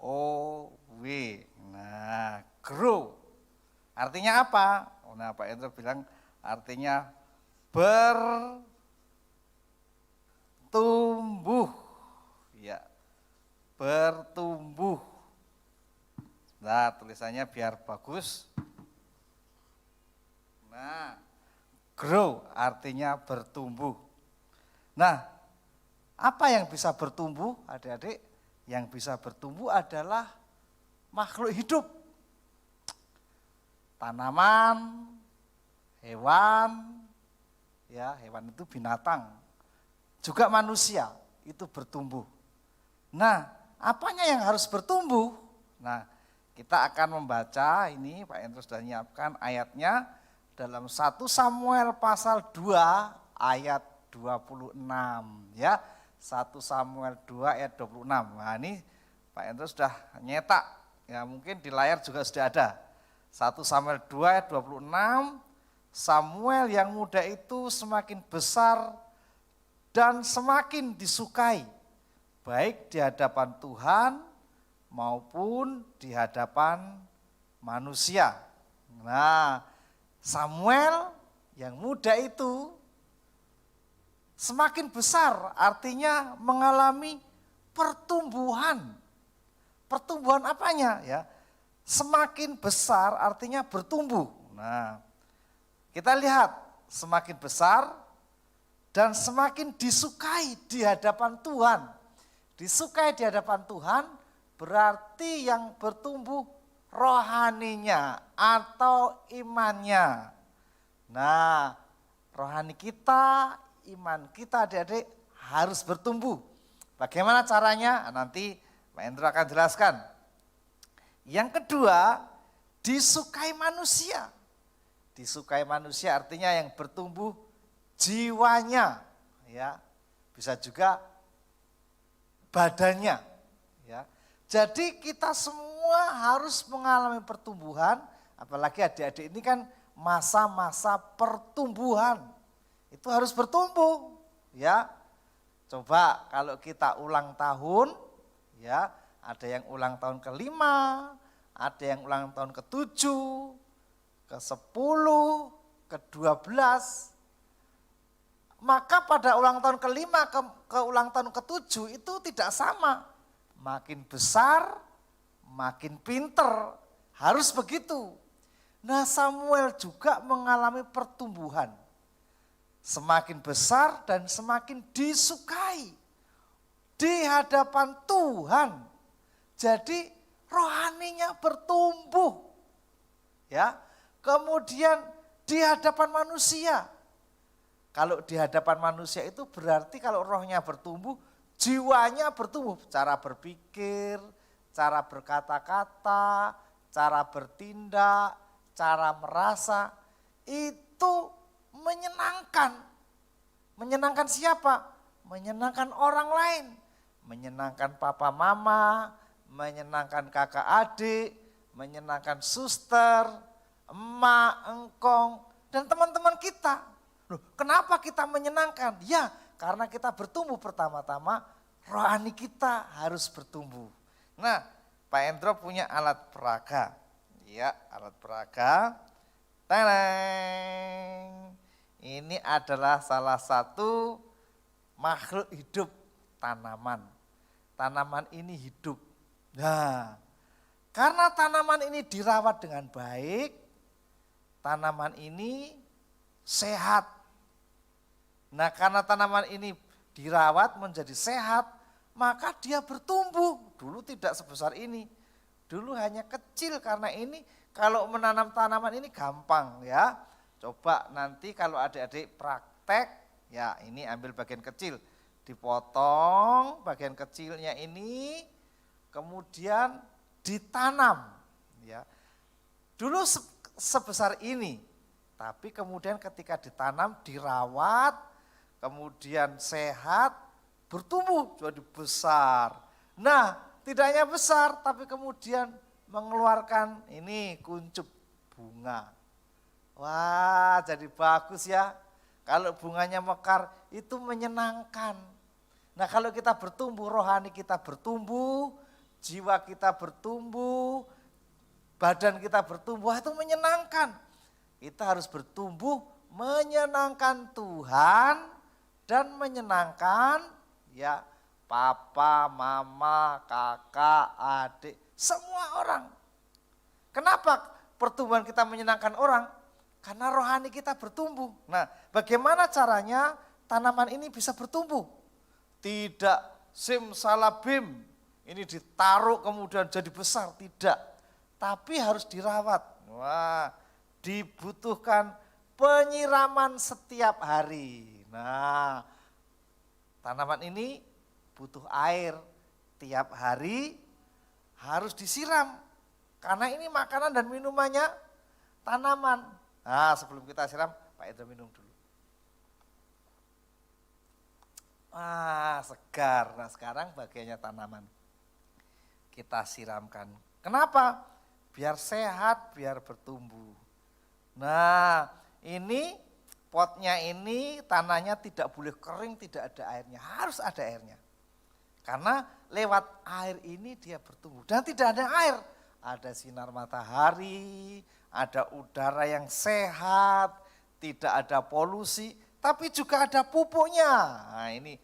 O-W. Nah, grow. Artinya apa? Nah, Pak Hendro bilang artinya bertumbuh. Ya, bertumbuh. Nah, tulisannya biar bagus. Nah, grow artinya bertumbuh. Nah, apa yang bisa bertumbuh, adik-adik? Yang bisa bertumbuh adalah makhluk hidup. Tanaman, hewan, ya, hewan itu binatang. Juga manusia itu bertumbuh. Nah, apanya yang harus bertumbuh? Nah, kita akan membaca ini, Pak Hendro sudah menyiapkan ayatnya dalam 1 Samuel pasal 2 ayat 26 ya. 1 Samuel 2 ayat 26. Nah, ini Pak Hendro sudah nyetak. Ya, mungkin di layar juga sudah ada. 1 Samuel 2 ayat 26. Samuel yang muda itu semakin besar dan semakin disukai, baik di hadapan Tuhan maupun di hadapan manusia. Nah, Samuel yang muda itu semakin besar, artinya mengalami pertumbuhan. Pertumbuhan apanya ya? Semakin besar artinya bertumbuh. Nah, kita lihat semakin besar dan semakin disukai di hadapan Tuhan. Disukai di hadapan Tuhan berarti yang bertumbuh rohaninya atau imannya. Nah, rohani kita, iman kita adik-adik harus bertumbuh. Bagaimana caranya? Nanti Pak Hendro akan jelaskan. Yang kedua, disukai manusia. Disukai manusia artinya yang bertumbuh jiwanya, ya. Bisa juga badannya, ya. Jadi kita semua harus mengalami pertumbuhan, apalagi adik-adik ini kan masa-masa pertumbuhan. Itu harus bertumbuh, ya. Coba kalau kita ulang tahun, ya, ada yang ulang tahun ke-5, ada yang ulang tahun ke-7, ke-10, ke-12. Maka pada ulang tahun ke-5 ke ulang tahun ke-7 itu tidak sama. Makin besar, makin pinter, harus begitu. Nah, Samuel juga mengalami pertumbuhan. Semakin besar dan semakin disukai di hadapan Tuhan. Jadi rohaninya bertumbuh. Ya. Kemudian di hadapan manusia. Kalau di hadapan manusia itu berarti kalau rohnya bertumbuh, jiwanya bertumbuh. Cara berpikir, cara berkata-kata, cara bertindak, cara merasa, itu menyenangkan. Menyenangkan siapa? Menyenangkan orang lain. Menyenangkan papa mama, menyenangkan kakak adik, menyenangkan suster, emak, engkong, dan teman-teman kita. Loh, kenapa kita menyenangkan? Ya, karena kita bertumbuh pertama-tama, rohani kita harus bertumbuh. Nah, Pak Hendro punya alat peraga. Ya, alat peraga. Tadang. Ini adalah salah satu makhluk hidup, tanaman. Tanaman ini hidup. Nah, karena tanaman ini dirawat dengan baik, tanaman ini sehat. Nah, karena tanaman ini dirawat menjadi sehat, maka dia bertumbuh. Dulu tidak sebesar ini. Dulu hanya kecil, karena ini kalau menanam tanaman ini gampang ya. Coba nanti kalau adik-adik praktek, ya ini ambil bagian kecil, dipotong bagian kecilnya ini, kemudian ditanam. Ya. Dulu sebesar ini, tapi kemudian ketika ditanam, dirawat, kemudian sehat, bertumbuh jadi besar. Nah, tidak hanya besar, tapi kemudian mengeluarkan ini kuncup bunga. Wah, jadi bagus ya. Kalau bunganya mekar itu menyenangkan. Nah, kalau kita bertumbuh, rohani kita bertumbuh, jiwa kita bertumbuh, badan kita bertumbuh, itu menyenangkan. Kita harus bertumbuh menyenangkan Tuhan dan menyenangkan ya papa, mama, kakak, adik, semua orang. Kenapa pertumbuhan kita menyenangkan orang? Karena rohani kita bertumbuh. Nah, bagaimana caranya tanaman ini bisa bertumbuh? Tidak simsalabim, ini ditaruh kemudian jadi besar, tidak. Tapi harus dirawat. Wah, dibutuhkan penyiraman setiap hari. Nah, tanaman ini butuh air tiap hari, harus disiram. Karena ini makanan dan minumannya tanaman. Nah, sebelum kita siram, Pak Indro minum dulu. Segar. Nah, sekarang bagiannya tanaman. Kita siramkan. Kenapa? Biar sehat, biar bertumbuh. Nah, ini potnya ini tanahnya tidak boleh kering, tidak ada airnya. Harus ada airnya. Karena lewat air ini dia bertumbuh. Dan tidak ada air. Ada sinar matahari, ada udara yang sehat, tidak ada polusi, tapi juga ada pupuknya. Nah, ini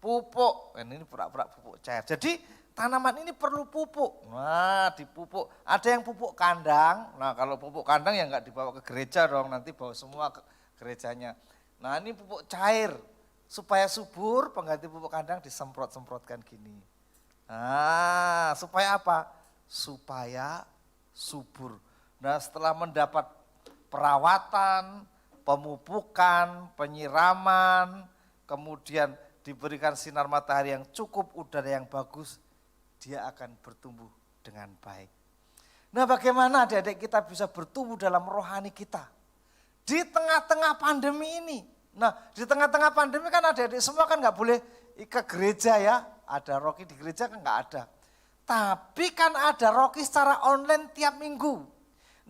pupuk, ini pura-pura pupuk cair. Jadi tanaman ini perlu pupuk. Nah, dipupuk. Ada yang pupuk kandang. Nah, kalau pupuk kandang ya enggak dibawa ke gereja dong, nanti bawa semua ke gerejanya. Nah, ini pupuk cair. Supaya subur, pengganti pupuk kandang disemprot-semprotkan gini. Nah, supaya apa? Supaya subur. Nah, setelah mendapat perawatan, pemupukan, penyiraman, kemudian diberikan sinar matahari yang cukup, udara yang bagus, dia akan bertumbuh dengan baik. Nah, bagaimana adik-adik kita bisa bertumbuh dalam rohani kita? Di tengah-tengah pandemi ini. Nah, di tengah-tengah pandemi kan adik-adik semua kan nggak boleh ke gereja ya. Ada roki di gereja kan nggak ada. Tapi kan ada roki secara online tiap minggu.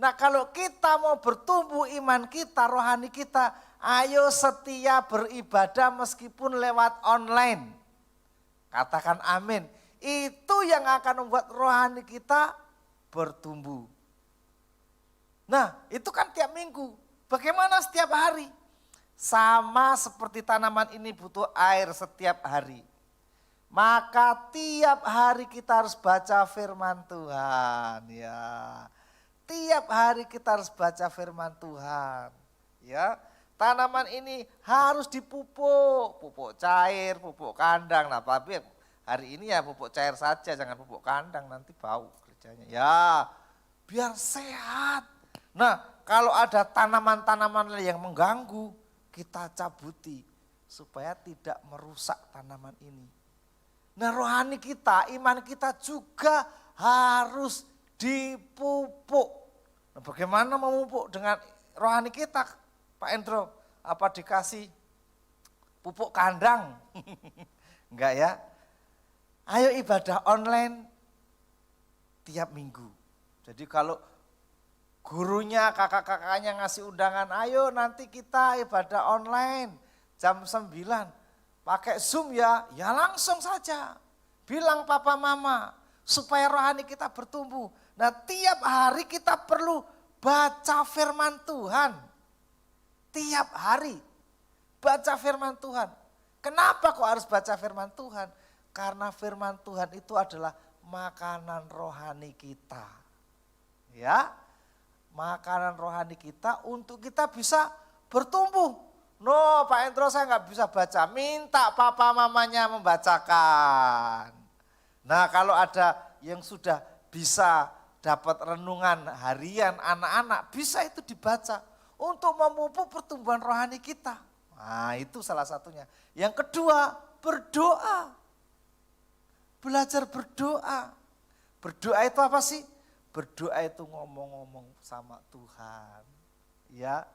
Nah, kalau kita mau bertumbuh iman kita, rohani kita, ayo setia beribadah meskipun lewat online. Katakan amin. Itu yang akan membuat rohani kita bertumbuh. Nah, itu kan tiap minggu. Bagaimana setiap hari? Sama seperti tanaman ini butuh air setiap hari. Maka tiap hari kita harus baca firman Tuhan, ya. Tiap hari kita harus baca firman Tuhan, ya. Tanaman ini harus dipupuk, pupuk cair, pupuk kandang. Nah, tapi hari ini ya pupuk cair saja, jangan pupuk kandang, nanti bau gerejanya. Ya, biar sehat. Nah, kalau ada tanaman-tanaman yang mengganggu, kita cabuti supaya tidak merusak tanaman ini. Nah, rohani kita, iman kita juga harus dipupuk. Nah, bagaimana memupuk dengan rohani kita, Pak Endro? Apa dikasih pupuk kandang? Enggak ya? Ayo ibadah online tiap minggu. Jadi kalau gurunya, kakak-kakaknya ngasih undangan, ayo nanti kita ibadah online jam 9. Pakai Zoom ya langsung saja. Bilang papa mama supaya rohani kita bertumbuh. Nah, tiap hari kita perlu baca firman Tuhan. Tiap hari baca firman Tuhan. Kenapa kok harus baca firman Tuhan? Karena firman Tuhan itu adalah makanan rohani kita. Ya, makanan rohani kita untuk kita bisa bertumbuh. No, Pak Endro saya nggak bisa baca, minta papa mamanya membacakan. Nah, kalau ada yang sudah bisa dapat renungan harian anak-anak, bisa itu dibaca untuk memupuk pertumbuhan rohani kita. Nah, itu salah satunya. Yang kedua, berdoa. Belajar berdoa. Berdoa itu apa sih? Berdoa itu ngomong-ngomong sama Tuhan. Ya.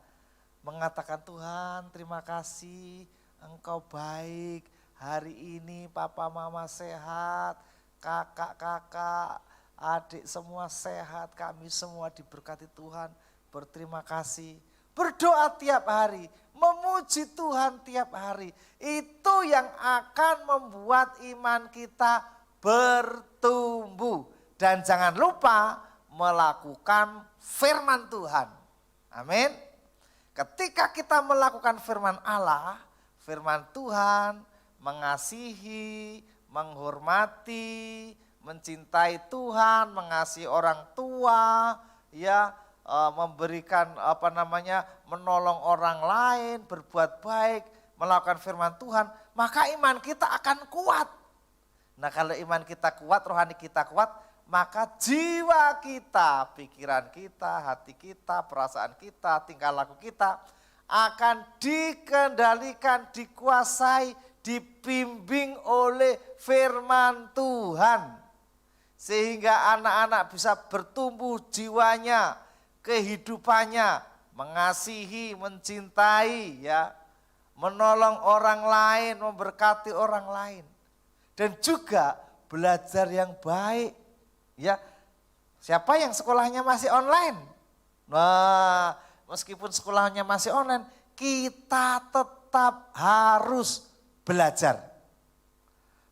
Mengatakan, Tuhan terima kasih Engkau baik, hari ini papa mama sehat, kakak-kakak, adik semua sehat, kami semua diberkati Tuhan, berterima kasih. Berdoa tiap hari, memuji Tuhan tiap hari, itu yang akan membuat iman kita bertumbuh. Dan jangan lupa melakukan firman Tuhan. Amin. Ketika kita melakukan firman Allah, firman Tuhan, mengasihi, menghormati, mencintai Tuhan, mengasihi orang tua, ya, memberikan menolong orang lain, berbuat baik, melakukan firman Tuhan, maka iman kita akan kuat. Nah, kalau iman kita kuat, rohani kita kuat, maka jiwa kita, pikiran kita, hati kita, perasaan kita, tingkah laku kita akan dikendalikan, dikuasai, dibimbing oleh firman Tuhan. Sehingga anak-anak bisa bertumbuh jiwanya, kehidupannya, mengasihi, mencintai, ya, menolong orang lain, memberkati orang lain. Dan juga belajar yang baik. Ya, siapa yang sekolahnya masih online? Nah, meskipun sekolahnya masih online, kita tetap harus belajar.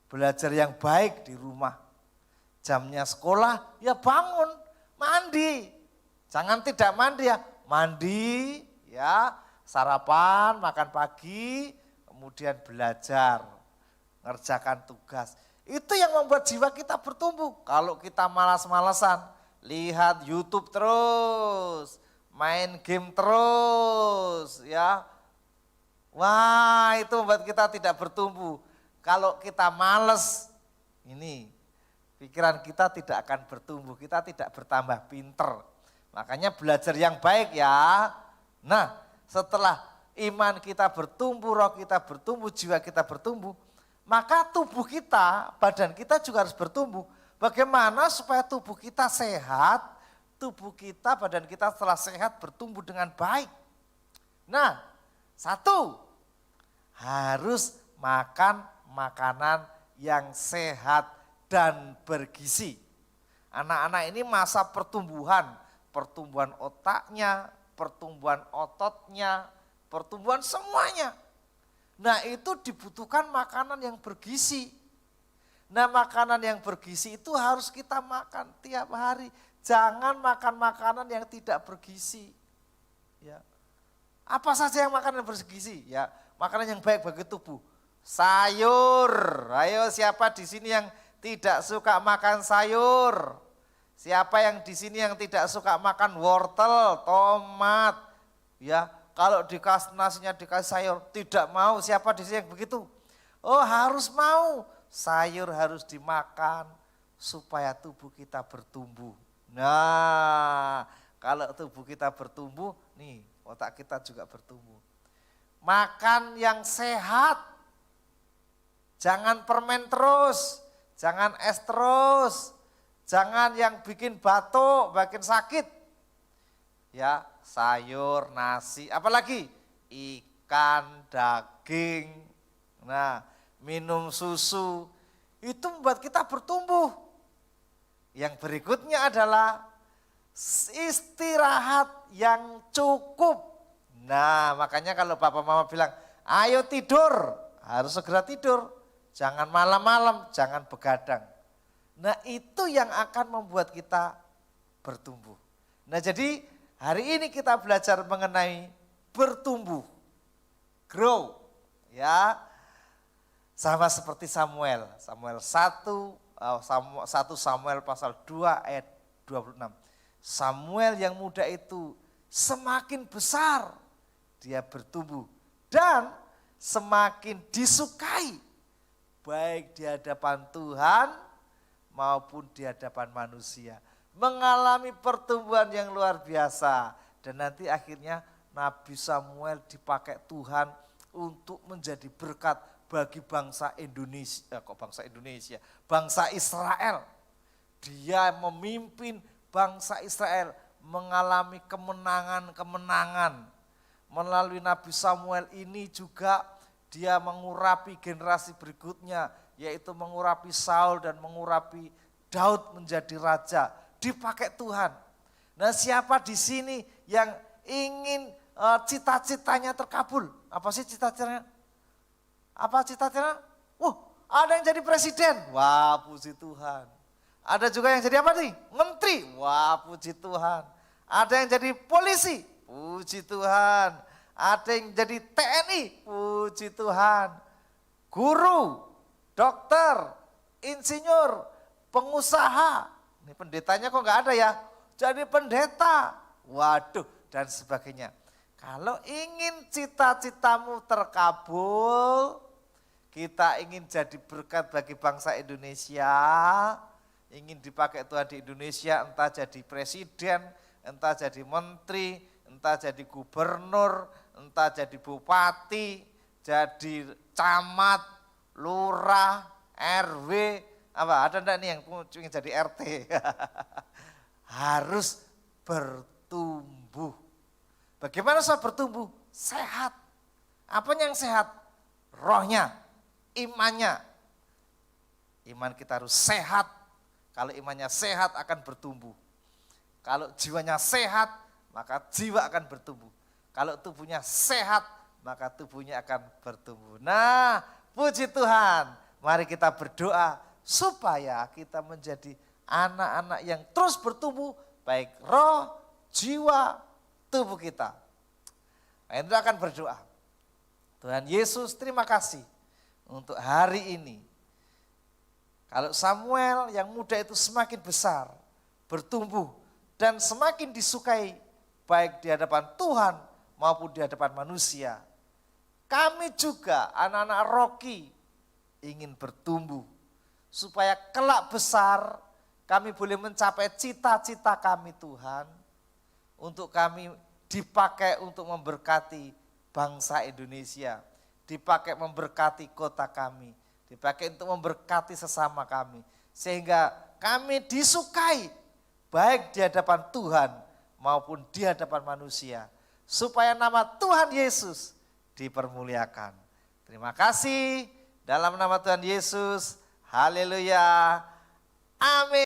Belajar yang baik di rumah. Jamnya sekolah, ya bangun, mandi. Jangan tidak mandi ya, mandi, ya, sarapan, makan pagi, kemudian belajar, ngerjakan tugas. Itu yang membuat jiwa kita bertumbuh. Kalau kita malas-malasan, lihat YouTube terus, main game terus, ya. Wah, itu membuat kita tidak bertumbuh. Kalau kita malas, ini pikiran kita tidak akan bertumbuh, kita tidak bertambah pinter. Makanya belajar yang baik ya. Nah, setelah iman kita bertumbuh, roh kita bertumbuh, jiwa kita bertumbuh, maka tubuh kita, badan kita juga harus bertumbuh. Bagaimana supaya tubuh kita sehat, tubuh kita, badan kita setelah sehat bertumbuh dengan baik. Nah, satu, harus makan makanan yang sehat dan bergizi. Anak-anak ini masa pertumbuhan otaknya, pertumbuhan ototnya, pertumbuhan semuanya. Nah, itu dibutuhkan makanan yang bergizi. Nah, makanan yang bergizi itu harus kita makan tiap hari. Jangan makan makanan yang tidak bergizi. Ya. Apa saja yang makanan bergizi? Ya, makanan yang baik bagi tubuh. Sayur. Ayo, siapa di sini yang tidak suka makan sayur? Siapa yang di sini yang tidak suka makan wortel, tomat? Ya, kalau dikasih nasinya dikasih sayur, tidak mau. Siapa di sini yang begitu? Oh, harus mau. Sayur harus dimakan supaya tubuh kita bertumbuh. Nah, kalau tubuh kita bertumbuh, nih otak kita juga bertumbuh. Makan yang sehat. Jangan permen terus, jangan es terus, jangan yang bikin batuk, bikin sakit. Ya, sayur, nasi, apalagi ikan, daging, nah minum susu, itu membuat kita bertumbuh. Yang berikutnya adalah istirahat yang cukup. Nah, makanya kalau bapak mama bilang, ayo tidur, harus segera tidur. Jangan malam-malam, jangan begadang. Nah, itu yang akan membuat kita bertumbuh. Nah, jadi hari ini kita belajar mengenai bertumbuh, grow, ya. Sama seperti Samuel 1 Samuel pasal 2 ayat 26. Samuel yang muda itu semakin besar dia bertumbuh dan semakin disukai baik di hadapan Tuhan maupun di hadapan manusia. Mengalami pertumbuhan yang luar biasa. Dan nanti akhirnya Nabi Samuel dipakai Tuhan untuk menjadi berkat bagi bangsa Indonesia. Bangsa Israel. Dia memimpin bangsa Israel mengalami kemenangan-kemenangan. Melalui Nabi Samuel ini juga dia mengurapi generasi berikutnya, yaitu mengurapi Saul dan mengurapi Daud menjadi raja. Dipakai Tuhan. Nah, siapa di sini yang ingin cita-citanya terkabul? Apa sih cita-citanya? Apa cita-citanya? Ada yang jadi presiden, wah puji Tuhan. Ada juga yang jadi apa nih? Menteri, wah puji Tuhan. Ada yang jadi polisi, puji Tuhan. Ada yang jadi TNI, puji Tuhan. Guru, dokter, insinyur, pengusaha. Ini pendetanya kok nggak ada ya? Jadi pendeta, waduh dan sebagainya. Kalau ingin cita-citamu terkabul, kita ingin jadi berkat bagi bangsa Indonesia, ingin dipakai Tuhan di Indonesia, entah jadi presiden, entah jadi menteri, entah jadi gubernur, entah jadi bupati, jadi camat, lurah, RW, apa ada enggak nih yang ingin jadi RT? Harus bertumbuh. Bagaimana saya bertumbuh? Sehat. Apanya yang sehat? Rohnya, imannya. Iman kita harus sehat. Kalau imannya sehat akan bertumbuh. Kalau jiwanya sehat, maka jiwa akan bertumbuh. Kalau tubuhnya sehat, maka tubuhnya akan bertumbuh. Nah, puji Tuhan. Mari kita berdoa supaya kita menjadi anak-anak yang terus bertumbuh, baik roh, jiwa, tubuh kita. Kita akan berdoa. Tuhan Yesus, terima kasih untuk hari ini. Kalau Samuel yang muda itu semakin besar, bertumbuh, dan semakin disukai baik di hadapan Tuhan maupun di hadapan manusia. Kami juga anak-anak Rocky ingin bertumbuh supaya kelak besar kami boleh mencapai cita-cita kami Tuhan, untuk kami dipakai untuk memberkati bangsa Indonesia, dipakai memberkati kota kami, dipakai untuk memberkati sesama kami, sehingga kami disukai baik di hadapan Tuhan maupun di hadapan manusia, supaya nama Tuhan Yesus dipermuliakan. Terima kasih, dalam nama Tuhan Yesus, haleluya, amin.